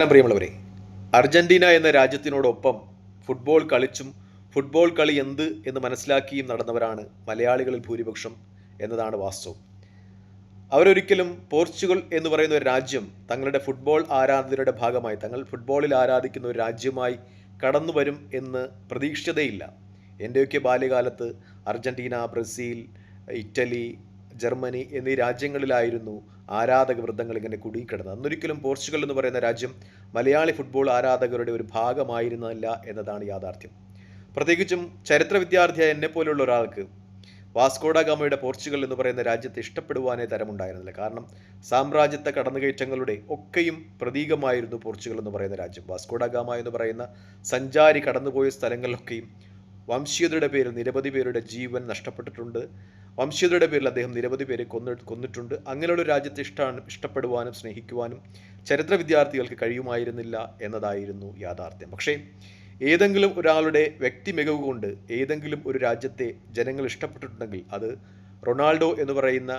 പ്രിയമുള്ളവരെ, അർജന്റീന എന്ന രാജ്യത്തിനോടൊപ്പം ഫുട്ബോൾ കളിച്ചും ഫുട്ബോൾ കളി എന്ത് എന്ന് മനസ്സിലാക്കിയും നടന്നവരാണ് മലയാളികളിൽ ഭൂരിപക്ഷം എന്നതാണ് വാസ്തവം. അവരൊരിക്കലും പോർച്ചുഗൽ എന്ന് പറയുന്ന ഒരു രാജ്യം തങ്ങളുടെ ഫുട്ബോൾ ആരാധകരുടെ ഭാഗമായി, തങ്ങൾ ഫുട്ബോളിൽ ആരാധിക്കുന്ന ഒരു രാജ്യമായി കടന്നു വരും എന്ന് പ്രതീക്ഷിച്ചതേയില്ല. എൻ്റെയൊക്കെ ബാല്യകാലത്ത് അർജന്റീന, ബ്രസീൽ, ഇറ്റലി, ജർമ്മനി എന്നീ രാജ്യങ്ങളിലായിരുന്നു ആരാധക വൃന്ദങ്ങൾ ഇങ്ങനെ കുടുങ്ങിക്കിടന്നത്. അന്നൊരിക്കലും പോർച്ചുഗൽ എന്ന് പറയുന്ന രാജ്യം മലയാളി ഫുട്ബോൾ ആരാധകരുടെ ഒരു ഭാഗമായിരുന്നില്ല എന്നതാണ് യാഥാർത്ഥ്യം. പ്രത്യേകിച്ചും ചരിത്ര വിദ്യാർത്ഥിയായ എന്നെപ്പോലുള്ള ഒരാൾക്ക് വാസ്കോഡ ഗാമയുടെ പോർച്ചുഗൽ എന്ന് പറയുന്ന രാജ്യത്തെ ഇഷ്ടപ്പെടുവാനേ തരമുണ്ടായിരുന്നില്ല. കാരണം സാമ്രാജ്യത്വ കടന്നുകയറ്റങ്ങളുടെ ഒക്കെയും പ്രതീകമായിരുന്നു പോർച്ചുഗൽ എന്ന് പറയുന്ന രാജ്യം. വാസ്കോഡ ഗാമ എന്ന് പറയുന്ന സഞ്ചാരി കടന്നുപോയ സ്ഥലങ്ങളിലൊക്കെയും വംശീയതയുടെ പേരിൽ നിരവധി പേരുടെ ജീവൻ നഷ്ടപ്പെട്ടിട്ടുണ്ട്. വംശീയതയുടെ പേരിൽ അദ്ദേഹം നിരവധി പേരെ കൊന്നിട്ടുണ്ട്. അങ്ങനെയുള്ള രാജ്യത്തെ ഇഷ്ടപ്പെടുവാനും സ്നേഹിക്കുവാനും ചരിത്ര വിദ്യാർത്ഥികൾക്ക് കഴിയുമായിരുന്നില്ല എന്നതായിരുന്നു യാഥാർത്ഥ്യം. പക്ഷേ ഏതെങ്കിലും ഒരാളുടെ വ്യക്തി മികവ് കൊണ്ട് ഏതെങ്കിലും ഒരു രാജ്യത്തെ ജനങ്ങൾ ഇഷ്ടപ്പെട്ടിട്ടുണ്ടെങ്കിൽ അത് റൊണാൾഡോ എന്ന് പറയുന്ന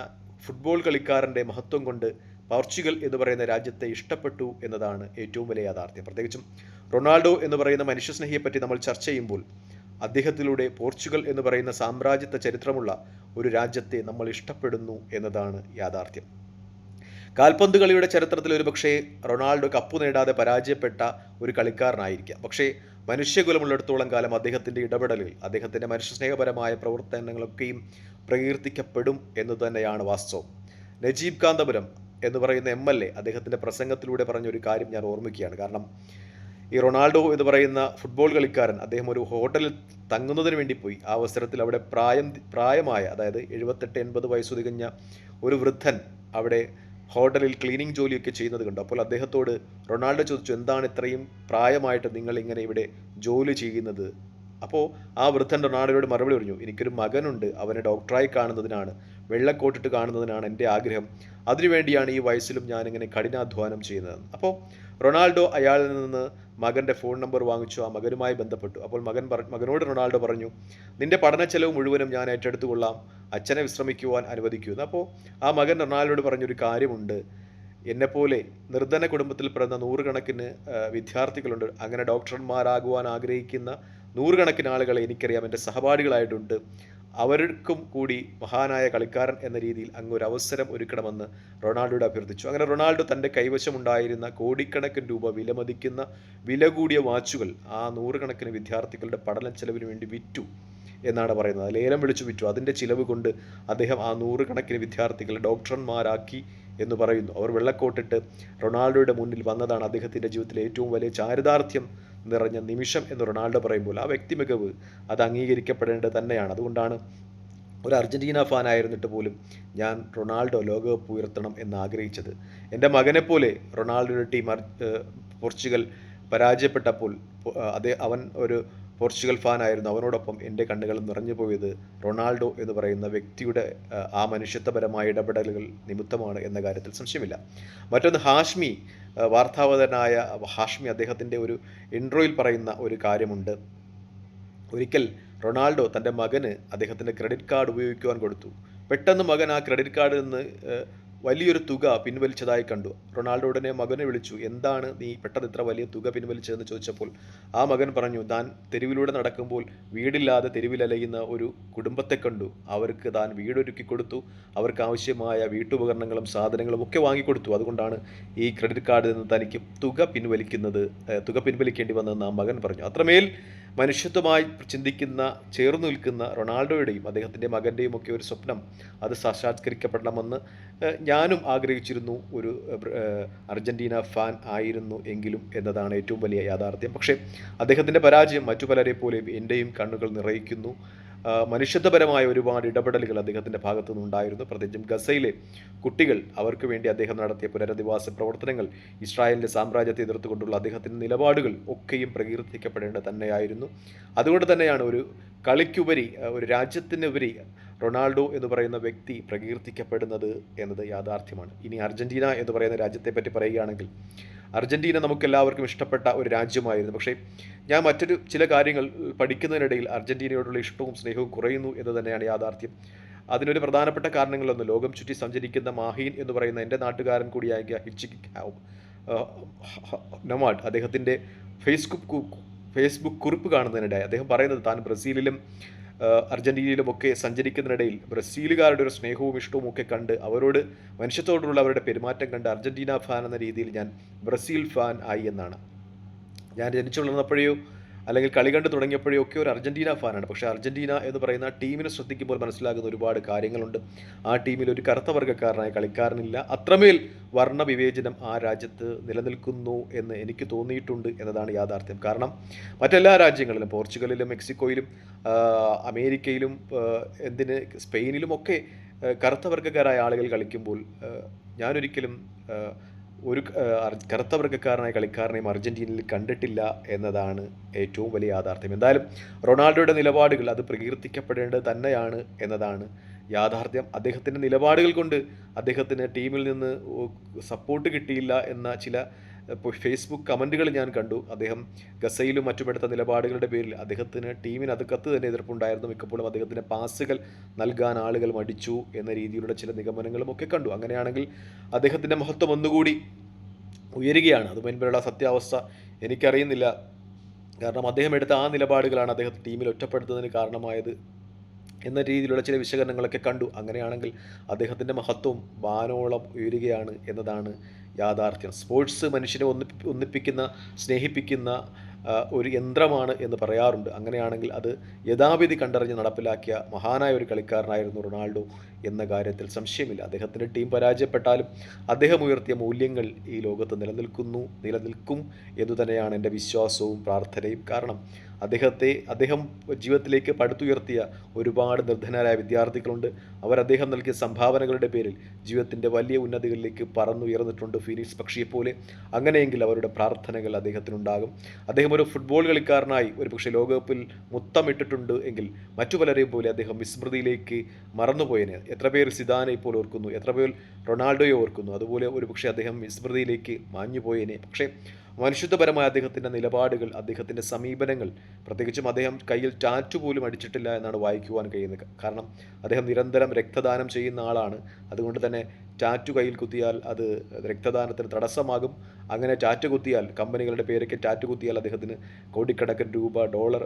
ഫുട്ബോൾ കളിക്കാരൻ്റെ മഹത്വം കൊണ്ട് പോർച്ചുഗൽ എന്ന് പറയുന്ന രാജ്യത്തെ ഇഷ്ടപ്പെട്ടു എന്നതാണ് ഏറ്റവും വലിയ യാഥാർത്ഥ്യം. പ്രത്യേകിച്ചും റൊണാൾഡോ എന്ന് പറയുന്ന മനുഷ്യസ്നേഹിയെപ്പറ്റി നമ്മൾ ചർച്ച ചെയ്യുമ്പോൾ അദ്ദേഹത്തിലൂടെ പോർച്ചുഗൽ എന്ന് പറയുന്ന സാമ്രാജ്യത്വ ചരിത്രമുള്ള ഒരു രാജ്യത്തെ നമ്മൾ ഇഷ്ടപ്പെടുന്നു എന്നതാണ് യാഥാർത്ഥ്യം. കാൽപന്ത് കളിയുടെ ചരിത്രത്തിൽ ഒരുപക്ഷേ റൊണാൾഡോ കപ്പ് നേടാതെ പരാജയപ്പെട്ട ഒരു കളിക്കാരനായിരിക്കാം. പക്ഷേ മനുഷ്യകുലമുള്ളിടത്തോളം കാലം അദ്ദേഹത്തിൻ്റെ ഇടപെടലുകൾ, അദ്ദേഹത്തിൻ്റെ മനുഷ്യസ്നേഹപരമായ പ്രവർത്തനങ്ങളൊക്കെയും പ്രകീർത്തിക്കപ്പെടും എന്ന് തന്നെയാണ് വാസ്തവം. നജീബ് കാന്തപുരം എന്ന് പറയുന്ന MLA അദ്ദേഹത്തിൻ്റെ പ്രസംഗത്തിലൂടെ പറഞ്ഞൊരു കാര്യം ഞാൻ ഓർമ്മിക്കുകയാണ്. കാരണം ഈ റൊണാൾഡോ എന്ന് പറയുന്ന ഫുട്ബോൾ കളിക്കാരൻ അദ്ദേഹം ഒരു ഹോട്ടലിൽ തങ്ങുന്നതിന് വേണ്ടി പോയി. ആ അവസരത്തിൽ അവിടെ പ്രായമായ, അതായത് 78-80 വയസ്സു തികഞ്ഞ ഒരു വൃദ്ധൻ അവിടെ ഹോട്ടലിൽ ക്ലീനിങ് ജോലിയൊക്കെ ചെയ്യുന്നത് കണ്ടു. അപ്പോൾ അദ്ദേഹത്തോട് റൊണാൾഡോ ചോദിച്ചു, എന്താണ് ഇത്രയും പ്രായമായിട്ട് നിങ്ങൾ ഇങ്ങനെ ഇവിടെ ജോലി ചെയ്യുന്നത്? അപ്പോൾ ആ വൃദ്ധൻ റൊണാൾഡോയോട് മറുപടി പറഞ്ഞു, എനിക്കൊരു മകനുണ്ട്, അവനെ ഡോക്ടറായി കാണുന്നതിനാണ്, വെള്ളക്കോട്ടിട്ട് കാണുന്നതിനാണ് എൻ്റെ ആഗ്രഹം. അതിനുവേണ്ടിയാണ് ഈ വയസ്സിലും ഞാനിങ്ങനെ കഠിനാധ്വാനം ചെയ്യുന്നത്. അപ്പോൾ റൊണാൾഡോ അയാളിൽ നിന്ന് മകൻ്റെ ഫോൺ നമ്പർ വാങ്ങിച്ചു, ആ മകനുമായി ബന്ധപ്പെട്ടു. അപ്പോൾ മകനോട് റൊണാൾഡോ പറഞ്ഞു, നിൻ്റെ പഠന ചെലവ് മുഴുവനും ഞാൻ ഏറ്റെടുത്തുകൊള്ളാം, അച്ഛനെ വിശ്രമിക്കുവാൻ അനുവദിക്കൂ. അപ്പോൾ ആ മകൻ റൊണാൾഡോയോട് പറഞ്ഞൊരു കാര്യമുണ്ട്, എന്നെപ്പോലെ നിർധന കുടുംബത്തിൽ പിറന്ന നൂറുകണക്കിന് വിദ്യാർത്ഥികളുണ്ട്. അങ്ങനെ ഡോക്ടർമാരാകുവാൻ ആഗ്രഹിക്കുന്ന നൂറുകണക്കിന് ആളുകളെ എനിക്കറിയാം, എൻ്റെ സഹപാഠികളായിട്ടുണ്ട്. അവർക്കും കൂടി മഹാനായ കളിക്കാരൻ എന്ന രീതിയിൽ അങ്ങ് ഒരു അവസരം ഒരുക്കണമെന്ന് റൊണാൾഡോയോട് അഭ്യർത്ഥിച്ചു. അങ്ങനെ റൊണാൾഡോ തൻ്റെ കൈവശമുണ്ടായിരുന്ന കോടിക്കണക്കിന് രൂപ വിലമതിക്കുന്ന വില കൂടിയ വാച്ചുകൾ ആ നൂറുകണക്കിന് വിദ്യാർത്ഥികളുടെ പഠന ചെലവിന് വേണ്ടി വിറ്റു എന്നാണ് പറയുന്നത്. ലേലം വിളിച്ചു വിറ്റു. അതിൻ്റെ ചിലവ് കൊണ്ട് അദ്ദേഹം ആ നൂറുകണക്കിന് വിദ്യാർത്ഥികളെ ഡോക്ടർമാരാക്കി എന്ന് പറയുന്നു. അവർ വെള്ളക്കോട്ടിട്ട് റൊണാൾഡോയുടെ മുന്നിൽ വന്നതാണ് അദ്ദേഹത്തിൻ്റെ ജീവിതത്തിലെ ഏറ്റവും വലിയ ചാരിതാർത്ഥ്യം നിറഞ്ഞ നിമിഷം എന്ന് റൊണാൾഡോ പറയുമ്പോൾ ആ വ്യക്തി മികവ് അത് അംഗീകരിക്കപ്പെടേണ്ടത് തന്നെയാണ്. അതുകൊണ്ടാണ് ഒരു അർജന്റീന ഫാനായിരുന്നിട്ട് പോലും ഞാൻ റൊണാൾഡോ ലോകകപ്പ് ഉയർത്തണം എന്ന് ആഗ്രഹിച്ചത്. എൻ്റെ മകനെപ്പോലെ റൊണാൾഡോയുടെ ടീം പോർച്ചുഗൽ പരാജയപ്പെട്ടപ്പോൾ അവൻ ഒരു പോർച്ചുഗൽ ഫാനായിരുന്നു. അവനോടൊപ്പം എൻ്റെ കണ്ണുകൾ നിറഞ്ഞു പോയത് റൊണാൾഡോ എന്ന് പറയുന്ന വ്യക്തിയുടെ ആ മനുഷ്യത്വപരമായ ഇടപെടലുകൾ നിമിത്തമാണ് എന്ന കാര്യത്തിൽ സംശയമില്ല. മറ്റൊന്ന് ഹാഷ്മി, വാർത്താവതനായ ഹാഷ്മി അദ്ദേഹത്തിൻ്റെ ഒരു ഇൻട്രോയിൽ പറയുന്ന ഒരു കാര്യമുണ്ട്. ഒരിക്കൽ റൊണാൾഡോ തൻ്റെ മകന് അദ്ദേഹത്തിൻ്റെ ക്രെഡിറ്റ് കാർഡ് ഉപയോഗിക്കുവാൻ കൊടുത്തു. പെട്ടെന്ന് മകൻ ആ ക്രെഡിറ്റ് കാർഡിൽ നിന്ന് വലിയൊരു തുക പിൻവലിച്ചതായി കണ്ടു. റൊണാൾഡോ ഉടനെ മകനെ വിളിച്ചു, എന്താണ് നീ പെട്ടെന്ന് ഇത്ര വലിയ തുക പിൻവലിച്ചതെന്ന് ചോദിച്ചപ്പോൾ ആ മകൻ പറഞ്ഞു, താൻ തെരുവിലൂടെ നടക്കുമ്പോൾ വീടില്ലാതെ തെരുവിലലയുന്ന ഒരു കുടുംബത്തെ കണ്ടു, അവർക്ക് താൻ വീടൊരുക്കി കൊടുത്തു, അവർക്ക് ആവശ്യമായ വീട്ടുപകരണങ്ങളും സാധനങ്ങളും ഒക്കെ വാങ്ങിക്കൊടുത്തു, അതുകൊണ്ടാണ് ഈ ക്രെഡിറ്റ് കാർഡിൽ നിന്ന് തനിക്ക് തുക പിൻവലിക്കേണ്ടി വന്നതെന്ന് ആ മകൻ പറഞ്ഞു. അത്രമേൽ മനുഷ്യത്വമായി ചിന്തിക്കുന്ന, ചേർന്ന് നിൽക്കുന്ന റൊണാൾഡോയുടെയും അദ്ദേഹത്തിൻ്റെ മകൻ്റെയും ഒക്കെ ഒരു സ്വപ്നം അത് സാക്ഷാത്കരിക്കപ്പെടണമെന്ന് ഞാനും ആഗ്രഹിച്ചിരുന്നു, ഒരു അർജന്റീന ഫാൻ ആയിരുന്നു എങ്കിലും എന്നതാണ് ഏറ്റവും വലിയ യാഥാർത്ഥ്യം. പക്ഷേ അദ്ദേഹത്തിൻ്റെ പരാജയം മറ്റു പലരെ പോലെയും എൻ്റെയും കണ്ണുകൾ നിറയിക്കുന്നു. മനുഷ്യത്വപരമായ ഒരുപാട് ഇടപെടലുകൾ അദ്ദേഹത്തിൻ്റെ ഭാഗത്തു നിന്നുണ്ടായിരുന്നു. പ്രത്യേകിച്ചും ഗസയിലെ കുട്ടികൾ, അവർക്ക് വേണ്ടി അദ്ദേഹം നടത്തിയ പുനരധിവാസ പ്രവർത്തനങ്ങൾ, ഇസ്രായേലിൻ്റെ സാമ്രാജ്യത്തെ എതിർത്തുകൊണ്ടുള്ള അദ്ദേഹത്തിൻ്റെ നിലപാടുകൾ ഒക്കെയും പ്രകീർത്തിക്കപ്പെടേണ്ടത് തന്നെയായിരുന്നു. അതുകൊണ്ട് തന്നെയാണ് ഒരു കളിക്കുപരി, ഒരു രാജ്യത്തിനുപരി റൊണാൾഡോ എന്ന് പറയുന്ന വ്യക്തി പ്രകീർത്തിക്കപ്പെടുന്നത് എന്നത് യാഥാർത്ഥ്യമാണ്. ഇനി അർജന്റീന എന്ന് പറയുന്ന രാജ്യത്തെപ്പറ്റി പറയുകയാണെങ്കിൽ, അർജന്റീന നമുക്കെല്ലാവർക്കും ഇഷ്ടപ്പെട്ട ഒരു രാജ്യമായിരുന്നു. പക്ഷേ ഞാൻ ചില കാര്യങ്ങൾ പഠിക്കുന്നതിനിടയിൽ അർജന്റീനയോടുള്ള ഇഷ്ടവും സ്നേഹവും കുറയുന്നു എന്ന് തന്നെയാണ് യാഥാർത്ഥ്യം. അതിനൊരു പ്രധാനപ്പെട്ട കാരണങ്ങളൊന്ന്, ലോകം ചുറ്റി സഞ്ചരിക്കുന്ന മാഹീൻ എന്ന് പറയുന്ന എൻ്റെ നാട്ടുകാരൻ കൂടിയായ ഹിച്ചിക് നൊമാഡ് അദ്ദേഹത്തിൻ്റെ ഫേസ്ബുക്ക് കുറിപ്പ് കാണുന്നതിനിടെ അദ്ദേഹം പറയുന്നത് താൻ ബ്രസീലിലും അർജൻറ്റീനയിലുമൊക്കെ സഞ്ചരിക്കുന്നതിനിടയിൽ ബ്രസീലുകാരുടെ ഒരു സ്നേഹവും ഇഷ്ടവും ഒക്കെ കണ്ട് അവരോട് മനുഷ്യത്തോടുള്ള അവരുടെ പെരുമാറ്റം കണ്ട് അർജൻറ്റീന ഫാൻ എന്ന രീതിയിൽ ഞാൻ ബ്രസീൽ ഫാൻ ആയി എന്നാണ്. ഞാൻ ജനിച്ചു വളർന്നപ്പോഴോ അല്ലെങ്കിൽ കളി കണ്ട് തുടങ്ങിയപ്പോഴോ ഒക്കെ ഒരു അർജൻറ്റീന ഫാനാണ്. പക്ഷേ അർജൻറ്റീന എന്ന് പറയുന്ന ടീമിനെ ശ്രദ്ധിക്കുമ്പോൾ മനസ്സിലാകുന്ന ഒരുപാട് കാര്യങ്ങളുണ്ട്. ആ ടീമിൽ ഒരു കറുത്ത വർഗ്ഗക്കാരനായ കളിക്കാരനില്ല. അത്രമേൽ വർണ്ണവിവേചനം ആ രാജ്യത്ത് നിലനിൽക്കുന്നു എന്ന് എനിക്ക് തോന്നിയിട്ടുണ്ട് എന്നതാണ് യാഥാർത്ഥ്യം. കാരണം മറ്റെല്ലാ രാജ്യങ്ങളിലും പോർച്ചുഗലിലും മെക്സിക്കോയിലും അമേരിക്കയിലും സ്പെയിനിലുമൊക്കെ കറുത്ത വർഗ്ഗക്കാരായ ആളുകൾ കളിക്കുമ്പോൾ ഞാനൊരിക്കലും ഒരു കറുത്ത വർഗ്ഗക്കാരനായ കളിക്കാരനെയും അർജൻറ്റീനയിൽ കണ്ടിട്ടില്ല എന്നതാണ് ഏറ്റവും വലിയ യാഥാർത്ഥ്യം. എന്തായാലും റൊണാൾഡോയുടെ നിലപാടുകൾ അത് പ്രകീർത്തിക്കപ്പെടേണ്ടത് തന്നെയാണ് എന്നതാണ് യാഥാർത്ഥ്യം. അദ്ദേഹത്തിൻ്റെ നിലപാടുകൾ കൊണ്ട് അദ്ദേഹത്തിന് ടീമിൽ നിന്ന് സപ്പോർട്ട് കിട്ടിയില്ല എന്ന ചില ഫേസ്ബുക്ക് കമൻറ്റുകൾ ഞാൻ കണ്ടു. അദ്ദേഹം ഗസയിലും മറ്റുമെടുത്ത നിലപാടുകളുടെ പേരിൽ അദ്ദേഹത്തിന് ടീമിന് കത്ത് തന്നെ എതിർപ്പുണ്ടായിരുന്നു. മിക്കപ്പോഴും അദ്ദേഹത്തിന് പാസുകൾ നൽകാൻ ആളുകൾ മടിച്ചു എന്ന രീതിയിലുള്ള ചില നിഗമനങ്ങളും ഒക്കെ കണ്ടു. അങ്ങനെയാണെങ്കിൽ അദ്ദേഹത്തിൻ്റെ മഹത്വം ഒന്നുകൂടി ഉയരുകയാണ്. അത് മുൻപിലുള്ള സത്യാവസ്ഥ എനിക്കറിയുന്നില്ല. കാരണം അദ്ദേഹം എടുത്ത ആ നിലപാടുകളാണ് അദ്ദേഹത്തെ ടീമിൽ ഒറ്റപ്പെടുത്തുന്നതിന് കാരണമായത് എന്ന രീതിയിലുള്ള ചില വിശകലനങ്ങളൊക്കെ കണ്ടു. അങ്ങനെയാണെങ്കിൽ അദ്ദേഹത്തിൻ്റെ മഹത്വം വാനോളം ഉയരുകയാണ് എന്നതാണ് യാഥാർത്ഥ്യം. സ്പോർട്സ് മനുഷ്യനെ ഒന്നിപ്പിക്കുന്ന സ്നേഹിപ്പിക്കുന്ന ഒരു യന്ത്രമാണ് എന്ന് പറയാറുണ്ട്. അങ്ങനെയാണെങ്കിൽ അത് യഥാവിധി കണ്ടറിഞ്ഞ് നടപ്പിലാക്കിയ മഹാനായ ഒരു കളിക്കാരനായിരുന്നു റൊണാൾഡോ എന്ന കാര്യത്തിൽ സംശയമില്ല. അദ്ദേഹത്തിൻ്റെ ടീം പരാജയപ്പെട്ടാലും അദ്ദേഹം ഉയർത്തിയ മൂല്യങ്ങൾ ഈ ലോകത്ത് നിലനിൽക്കും എന്നു തന്നെയാണ് എൻ്റെ വിശ്വാസവും പ്രാർത്ഥനയും. കാരണം അദ്ദേഹം ജീവിതത്തിലേക്ക് പടുത്തുയർത്തിയ ഒരുപാട് നിർധനരായ വിദ്യാർത്ഥികളുണ്ട്. അദ്ദേഹം നൽകിയ സംഭാവനകളുടെ പേരിൽ ജീവിതത്തിൻ്റെ വലിയ ഉന്നതികളിലേക്ക് പറന്നുയർന്നിട്ടുണ്ട് ഫീനിക്സ് പക്ഷിയെപ്പോലെ. അങ്ങനെയെങ്കിൽ അവരുടെ പ്രാർത്ഥനകൾ അദ്ദേഹത്തിനുണ്ടാകും. അദ്ദേഹം ഒരു ഫുട്ബോൾ കളിക്കാരനായി ഒരുപക്ഷെ ലോകകപ്പിൽ മുത്തമിട്ടിട്ടുണ്ട് എങ്കിൽ മറ്റു പലരെയും പോലെ അദ്ദേഹം വിസ്മൃതിയിലേക്ക് മറന്നുപോയനെ. എത്ര പേർ സിദാനെ ഇപ്പോൾ ഓർക്കുന്നു, എത്ര പേർ റൊണാൾഡോയെ ഓർക്കുന്നു. അതുപോലെ ഒരുപക്ഷെ അദ്ദേഹം വിസ്മൃതിയിലേക്ക് മാഞ്ഞുപോയനെ. പക്ഷേ മനുഷ്യത്വപരമായ അദ്ദേഹത്തിൻ്റെ നിലപാടുകൾ, അദ്ദേഹത്തിൻ്റെ സമീപനങ്ങൾ, പ്രത്യേകിച്ചും അദ്ദേഹം കയ്യിൽ ടാറ്റു പോലും അടിച്ചിട്ടില്ല എന്നാണ് വായിക്കുവാൻ കഴിയുന്നത്. കാരണം അദ്ദേഹം നിരന്തരം രക്തദാനം ചെയ്യുന്ന ആളാണ്. അതുകൊണ്ട് തന്നെ ടാറ്റു കയ്യിൽ കുത്തിയാൽ അത് രക്തദാനത്തിന് തടസ്സമാകും. അങ്ങനെ ടാറ്റു കുത്തിയാൽ, കമ്പനികളുടെ പേരൊക്കെ ടാറ്റു കുത്തിയാൽ അദ്ദേഹത്തിന് കോടിക്കണക്കിന് രൂപ, ഡോളർ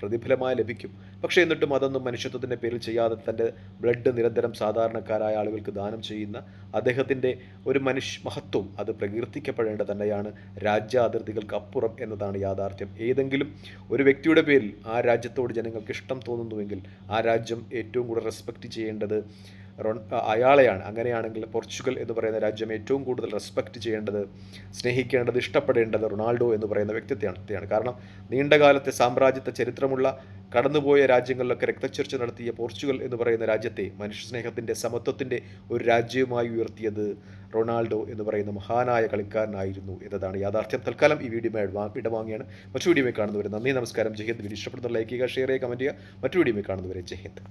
പ്രതിഫലമായി ലഭിക്കും. പക്ഷേ എന്നിട്ടും അതൊന്നും മനുഷ്യത്വത്തിൻ്റെ പേരിൽ ചെയ്യാതെ തൻ്റെ ബ്ലഡ് നിരന്തരം സാധാരണക്കാരായ ആളുകൾക്ക് ദാനം ചെയ്യുന്ന അദ്ദേഹത്തിൻ്റെ ഒരു മഹത്വം അത് പ്രകീർത്തിക്കപ്പെടേണ്ടത് തന്നെയാണ് രാജ്യാതിർത്തികൾക്ക് അപ്പുറം എന്നതാണ് യാഥാർത്ഥ്യം. ഏതെങ്കിലും ഒരു വ്യക്തിയുടെ പേരിൽ ആ രാജ്യത്തോട് ജനങ്ങൾക്ക് ഇഷ്ടം തോന്നുന്നുവെങ്കിൽ ആ രാജ്യം ഏറ്റവും കൂടുതൽ റെസ്പെക്റ്റ് ചെയ്യേണ്ടത് അയാളെയാണ്. അങ്ങനെയാണെങ്കിൽ പോർച്ചുഗൽ എന്ന് പറയുന്ന രാജ്യം ഏറ്റവും കൂടുതൽ റെസ്പെക്റ്റ് ചെയ്യേണ്ടത്, സ്നേഹിക്കേണ്ടത്, ഇഷ്ടപ്പെടേണ്ടത് റൊണാൾഡോ എന്ന് പറയുന്ന വ്യക്തിത്വമാണ്. കാരണം നീണ്ടകാലത്തെ സാമ്രാജ്യത്വ ചരിത്രമുള്ള കടന്നുപോയ രാജ്യങ്ങളിലൊക്കെ രക്തച്ചൊരിച്ചിൽ നടത്തിയ പോർച്ചുഗൽ എന്ന് പറയുന്ന രാജ്യത്തെ മനുഷ്യസ്നേഹത്തിൻ്റെ, സമത്വത്തിൻ്റെ ഒരു രാജ്യവുമായി ഉയർത്തിയത് റൊണാൾഡോ എന്ന് പറയുന്ന മഹാനായ കളിക്കാരനായിരുന്നു എന്നതാണ് യാഥാർത്ഥ്യം. തൽക്കാലം ഈ വീഡിയോ ഇടവാങ്ങിയാണ്. മറ്റു വീഡിയോ കാണുന്നവരെ നന്ദി, നമസ്കാരം, ജയ് ഹിന്ദ്. വീഡിയോ ഇഷ്ടപ്പെടുന്ന ലൈക്ക് ചെയ്യുക, ഷെയർ ചെയ്യുക, കമൻറ്റ് ചെയ്യുക. മറ്റു വീഡിയോ കാണുന്നവരെ ജയ് ഹിന്ദ്.